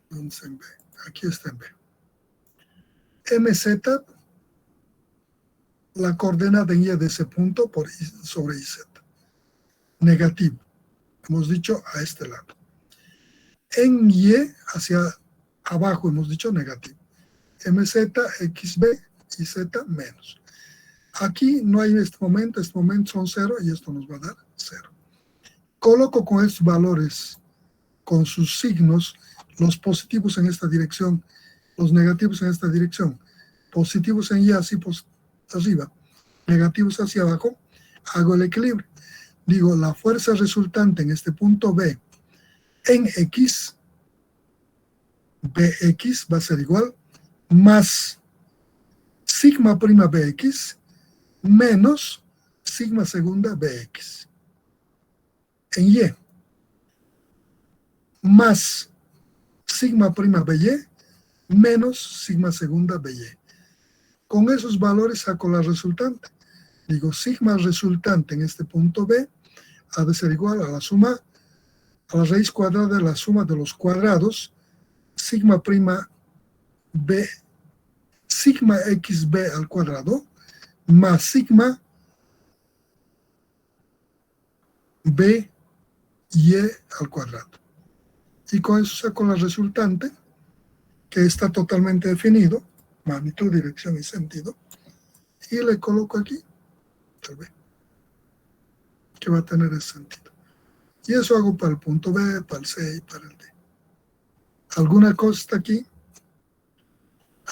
¿Dónde está en B? Aquí está en B. MZ, la coordenada en Y de ese punto por I sobre IZ. Negativo. Hemos dicho a este lado. En Y, hacia abajo, hemos dicho negativo. MZ, XB y Z menos. Aquí no hay este momento son 0 y esto nos va a dar 0. Coloco con estos valores, con sus signos, los positivos en esta dirección, los negativos en esta dirección, positivos en Y así arriba, negativos hacia abajo, hago el equilibrio. Digo, la fuerza resultante en este punto B en X, Bx va a ser igual más sigma prima Bx menos sigma segunda Bx en Y más sigma prima By menos sigma segunda By. Con esos valores saco la resultante. Digo, sigma resultante en este punto B ha de ser igual a la suma, a la raíz cuadrada de la suma de los cuadrados, sigma prima B, sigma xb al cuadrado, más sigma b y al cuadrado. Y con eso saco la resultante, que está totalmente definido, magnitud, dirección y sentido, y le coloco aquí, tal vez, que va a tener ese sentido. Y eso hago para el punto B, para el C y para el D. ¿Alguna cosa está aquí?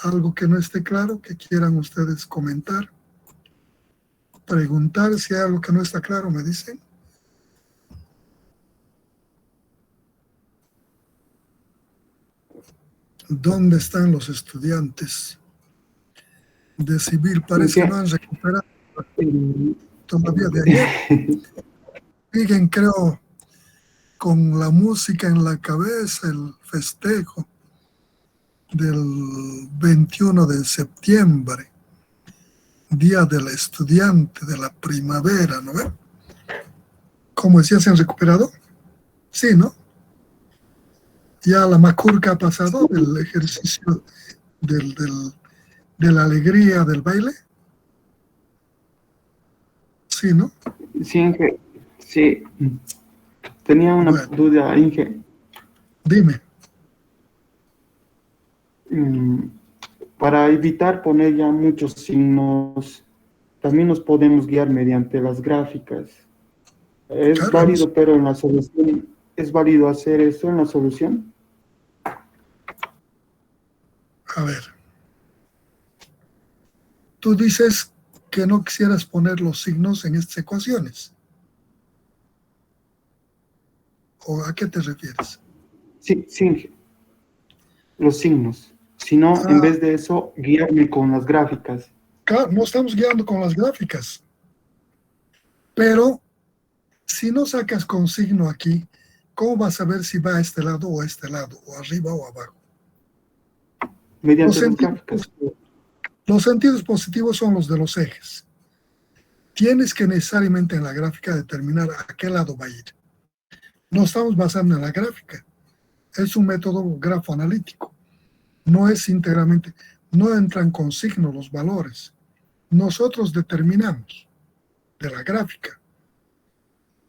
¿Algo que no esté claro, que quieran ustedes comentar? Preguntar si hay algo que no está claro, me dicen. ¿Dónde están los estudiantes de civil? Parece que no han recuperado todavía de ayer. Siguen, creo, con la música en la cabeza, el festejo del 21 de septiembre, Día del Estudiante, de la primavera, ¿no ven? ¿Cómo decía, se han recuperado? Sí, ¿no? Ya la macurca ha pasado del ejercicio de la alegría del baile. Sí, ¿no? Sí, Inge. Sí. Tenía una duda, Inge. Dime. Para evitar poner ya muchos signos, también nos podemos guiar mediante las gráficas. ¿Es Claro, válido, pero en la solución, es válido hacer eso en la solución? A ver. Tú dices que no quisieras poner los signos en estas ecuaciones. ¿O a qué te refieres? Sí, sí, los signos. Sino, en vez de eso, guiarme con las gráficas. Claro, no estamos guiando con las gráficas. Pero si no sacas con signo aquí, ¿cómo vas a ver si va a este lado, o arriba o abajo? Mediante las gráficas. Los sentidos positivos son los de los ejes. Tienes que necesariamente en la gráfica determinar a qué lado va a ir. No estamos basando en la gráfica. Es un método grafoanalítico. No es íntegramente, no entran con signo los valores. Nosotros determinamos de la gráfica.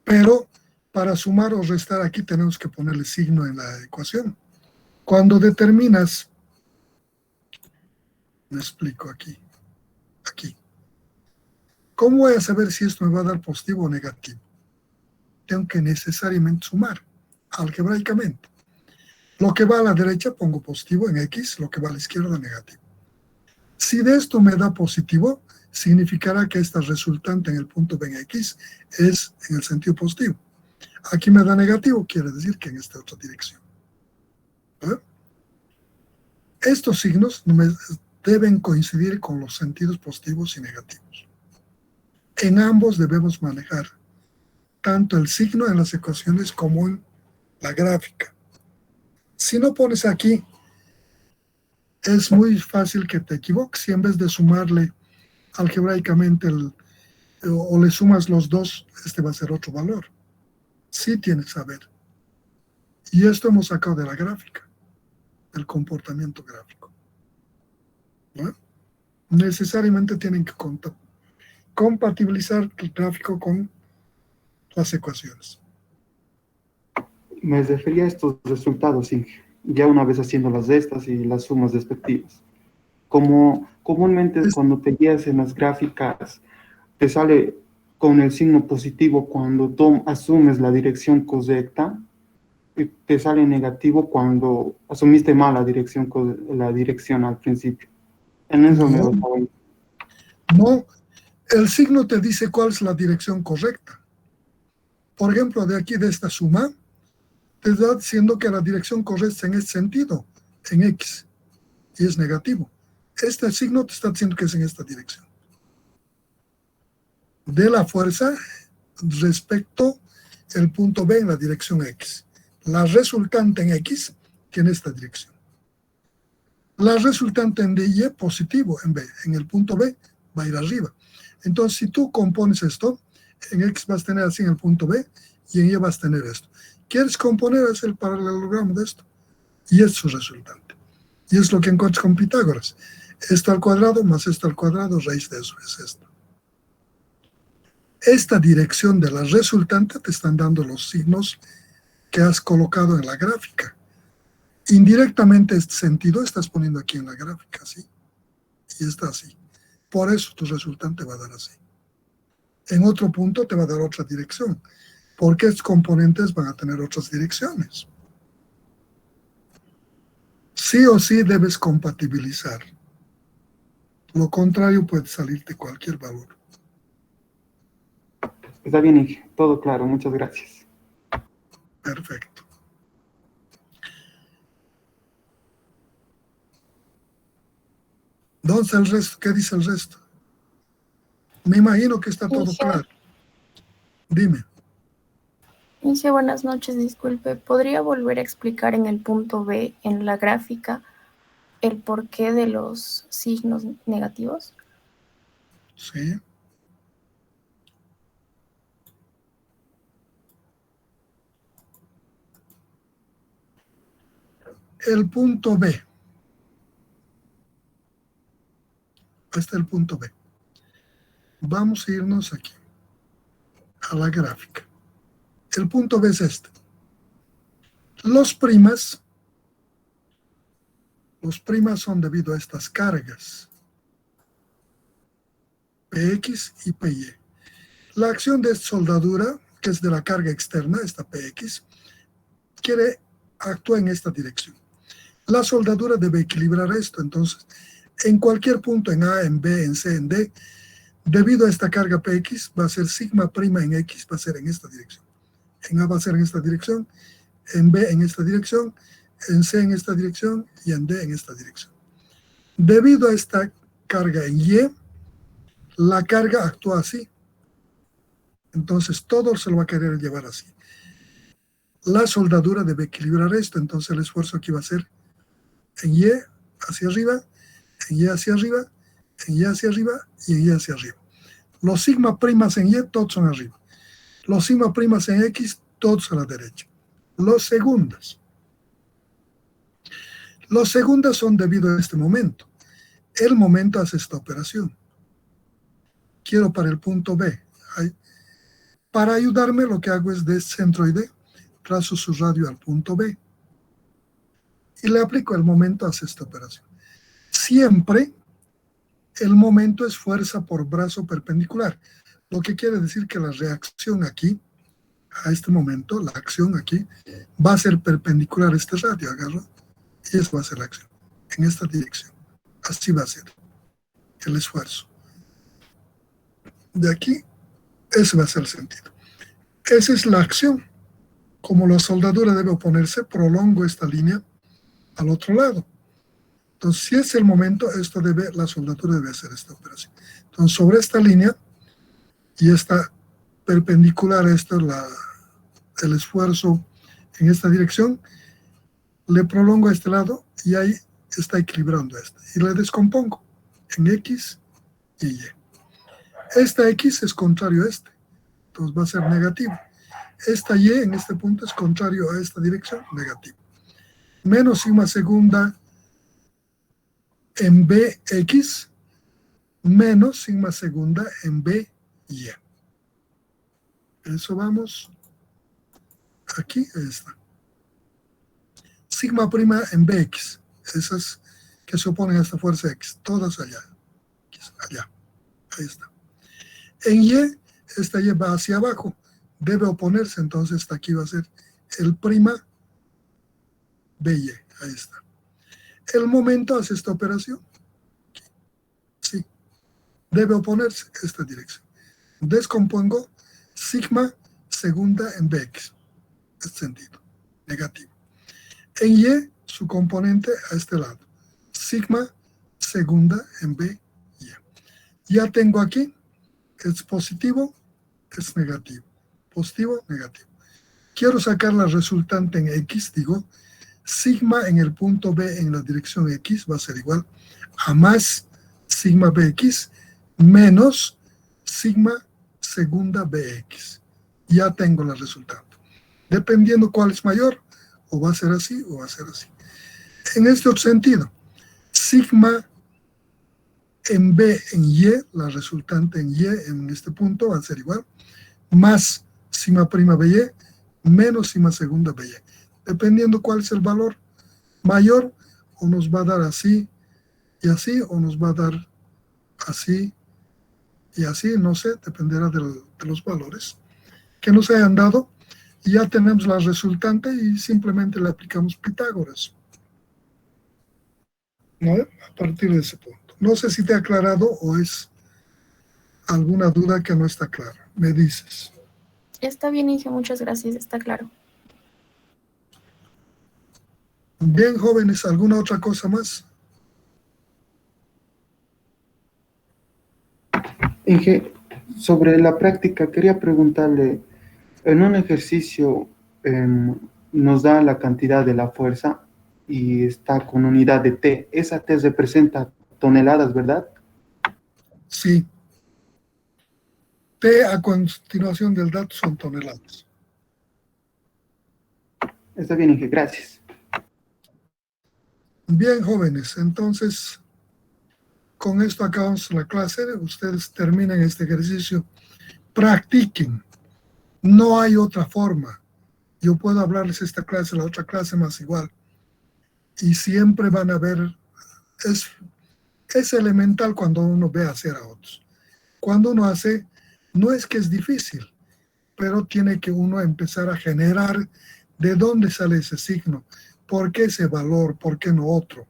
Pero para sumar o restar aquí tenemos que ponerle signo en la ecuación. Cuando determinas, me explico aquí, ¿cómo voy a saber si esto me va a dar positivo o negativo? Tengo que necesariamente sumar, algebraicamente. Lo que va a la derecha pongo positivo en X, lo que va a la izquierda negativo. Si de esto me da positivo, significará que esta resultante en el punto B en X es en el sentido positivo. Aquí me da negativo, quiere decir que en esta otra dirección. ¿Verdad? Estos signos deben coincidir con los sentidos positivos y negativos. En ambos debemos manejar tanto el signo en las ecuaciones como en la gráfica. Si no pones aquí, es muy fácil que te equivoques. Si en vez de sumarle algebraicamente o le sumas los dos, este va a ser otro valor. Sí tienes que saber. Y esto hemos sacado de la gráfica, del comportamiento gráfico. ¿No? Necesariamente tienen que compatibilizar el gráfico con las ecuaciones. Me refería a estos resultados, Inge, ya una vez haciendo las de estas y las sumas respectivas. Como comúnmente cuando te guías en las gráficas, te sale con el signo positivo cuando tú asumes la dirección correcta, y te sale negativo cuando asumiste mal la dirección al principio. En eso me basaba. No, el signo te dice cuál es la dirección correcta. Por ejemplo, de aquí de esta suma, te está diciendo que la dirección correcta en este sentido, en X, y es negativo. Este signo te está diciendo que es en esta dirección. De la fuerza respecto al punto B en la dirección X. La resultante en X tiene esta dirección. La resultante en Y positivo en B, en el punto B, va a ir arriba. Entonces, si tú compones esto, en X vas a tener así en el punto B y en Y vas a tener esto. ¿Quieres componer? Es el paralelogramo de esto. Y es su resultante. Y es lo que encuentras con Pitágoras. Esto al cuadrado más esto al cuadrado, raíz de eso es esto. Esta dirección de la resultante te están dando los signos que has colocado en la gráfica. Indirectamente este sentido estás poniendo aquí en la gráfica, ¿sí? Y está así. Por eso tu resultante va a dar así. En otro punto te va a dar otra dirección, porque estos componentes van a tener otras direcciones. Sí o sí debes compatibilizar. Lo contrario puede salirte cualquier valor. Está bien, Inge, todo claro, muchas gracias. Perfecto. ¿Dónde está el resto? ¿Qué dice el resto? Me imagino que está todo claro. Dime. Inge, buenas noches, disculpe. ¿Podría volver a explicar en el punto B, en la gráfica, el porqué de los signos negativos? Sí. El punto B. Este es el punto B. Vamos a irnos aquí, a la gráfica. El punto B es este. Los primas son debido a estas cargas, Px y Py. La acción de esta soldadura, que es de la carga externa, esta Px, actúa en esta dirección. La soldadura debe equilibrar esto, entonces, en cualquier punto, en A, en B, en C, en D, debido a esta carga Px, va a ser sigma prima en X, va a ser en esta dirección. En A va a ser en esta dirección, en B en esta dirección, en C en esta dirección y en D en esta dirección. Debido a esta carga en Y, la carga actúa así. Entonces todo se lo va a querer llevar así. La soldadura debe equilibrar esto, entonces el esfuerzo aquí va a ser en Y hacia arriba, en Y hacia arriba, en Y hacia arriba y en Y hacia arriba. Los sigma primas en Y todos son arriba. Los sigma primas en X todos a la derecha. Los segundas son debido a este momento. El momento hace esta operación. Quiero para el punto B. Para ayudarme lo que hago es de centro y D, trazo su radio al punto B. Y le aplico el momento hace esta operación. Siempre el momento es fuerza por brazo perpendicular. Lo que quiere decir que la reacción aquí a este momento, la acción aquí, va a ser perpendicular a este radio, agarro, y eso va a ser la acción, en esta dirección. Así va a ser el esfuerzo. De aquí, ese va a ser el sentido. Esa es la acción. Como la soldadura debe oponerse, prolongo esta línea al otro lado. Entonces, si es el momento, la soldadura debe hacer esta operación. Entonces, sobre esta línea, y está perpendicular a esto, el esfuerzo en esta dirección, le prolongo a este lado y ahí está equilibrando esto. Y le descompongo en X y Y. Esta X es contrario a este, entonces va a ser negativo. Esta Y en este punto es contrario a esta dirección, negativo. Menos sigma segunda en BX menos sigma segunda en BY. Eso vamos aquí, ahí está. Sigma prima en BX, esas que se oponen a esta fuerza X, todas allá, ahí está. En Y, esta Y va hacia abajo, debe oponerse, entonces esta aquí va a ser el prima BY, ahí está. El momento hace esta operación, sí, debe oponerse a esta dirección. Descompongo sigma segunda en BX, este sentido, negativo. En Y, su componente a este lado, sigma segunda en BY. Ya tengo aquí, es positivo, es negativo, positivo, negativo. Quiero sacar la resultante en X, digo, sigma en el punto B en la dirección X va a ser igual a más sigma BX menos sigma segunda BX. Ya tengo la resultante. Dependiendo cuál es mayor, o va a ser así o va a ser así. En este otro sentido, sigma en B en Y, la resultante en Y en este punto va a ser igual, más sigma prima BY menos sigma segunda BY. Dependiendo cuál es el valor mayor, o nos va a dar así y así, o nos va a dar así y así, no sé, dependerá de los valores que nos hayan dado. Y ya tenemos la resultante y simplemente le aplicamos Pitágoras, ¿no? A partir de ese punto. No sé si te ha aclarado o es alguna duda que no está clara. Me dices. Está bien, Inge, muchas gracias, está claro. Bien, jóvenes, ¿alguna otra cosa más? Inge, sobre la práctica, quería preguntarle, en un ejercicio nos da la cantidad de la fuerza y está con unidad de T. Esa T representa toneladas, ¿verdad? Sí. T a continuación del dato son toneladas. Está bien, Inge, gracias. Bien, jóvenes, entonces con esto acabamos la clase. Ustedes terminan este ejercicio. Practiquen. No hay otra forma. Yo puedo hablarles esta clase, la otra clase más igual. Y siempre van a ver, es elemental cuando uno ve hacer a otros. Cuando uno hace, no es que es difícil, pero tiene que uno empezar a generar de dónde sale ese signo, por qué ese valor, por qué no otro.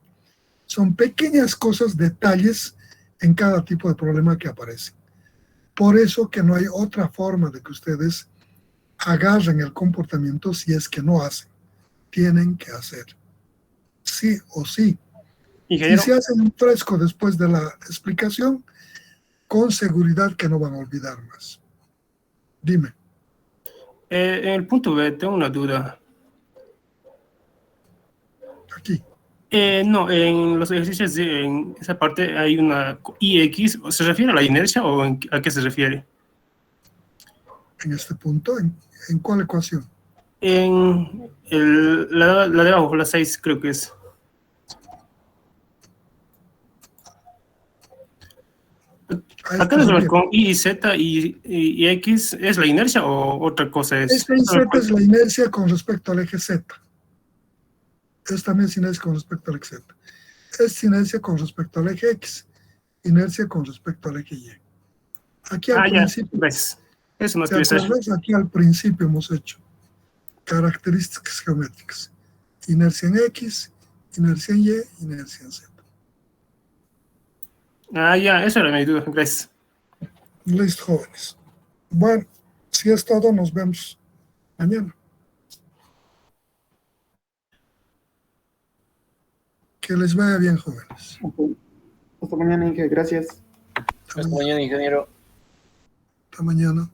Son pequeñas cosas, detalles en cada tipo de problema que aparece. Por eso que no hay otra forma de que ustedes agarren el comportamiento si es que no hacen. Tienen que hacer. Sí o sí. Ingeniero, Y si hacen un fresco después de la explicación, con seguridad que no van a olvidar más. Dime. en el punto B tengo una duda. Aquí. No, en los ejercicios, en esa parte hay una IX. ¿Se refiere a la inercia o a qué se refiere? En este punto, ¿en cuál ecuación? En la de abajo, la 6 creo que es. Acá nos con Y, Z y X, ¿es la inercia o otra cosa es? Esta Z es la inercia con respecto al eje Z. Es también inercia con respecto al eje Z. Es inercia con respecto al eje X. Inercia con respecto al eje Y. Aquí al principio, ya, Eso no ¿Te quiere ser. acuerdas? Aquí al principio hemos hecho características geométricas. Inercia en X, inercia en Y, inercia en Z. Ah, ya, eso era mi duda. Gracias. Listo, jóvenes. Bueno, si es todo, nos vemos mañana. Que les vaya bien, jóvenes. Ok. Hasta mañana, Inge. Gracias. Hasta Hasta mañana. mañana, ingeniero. Hasta mañana.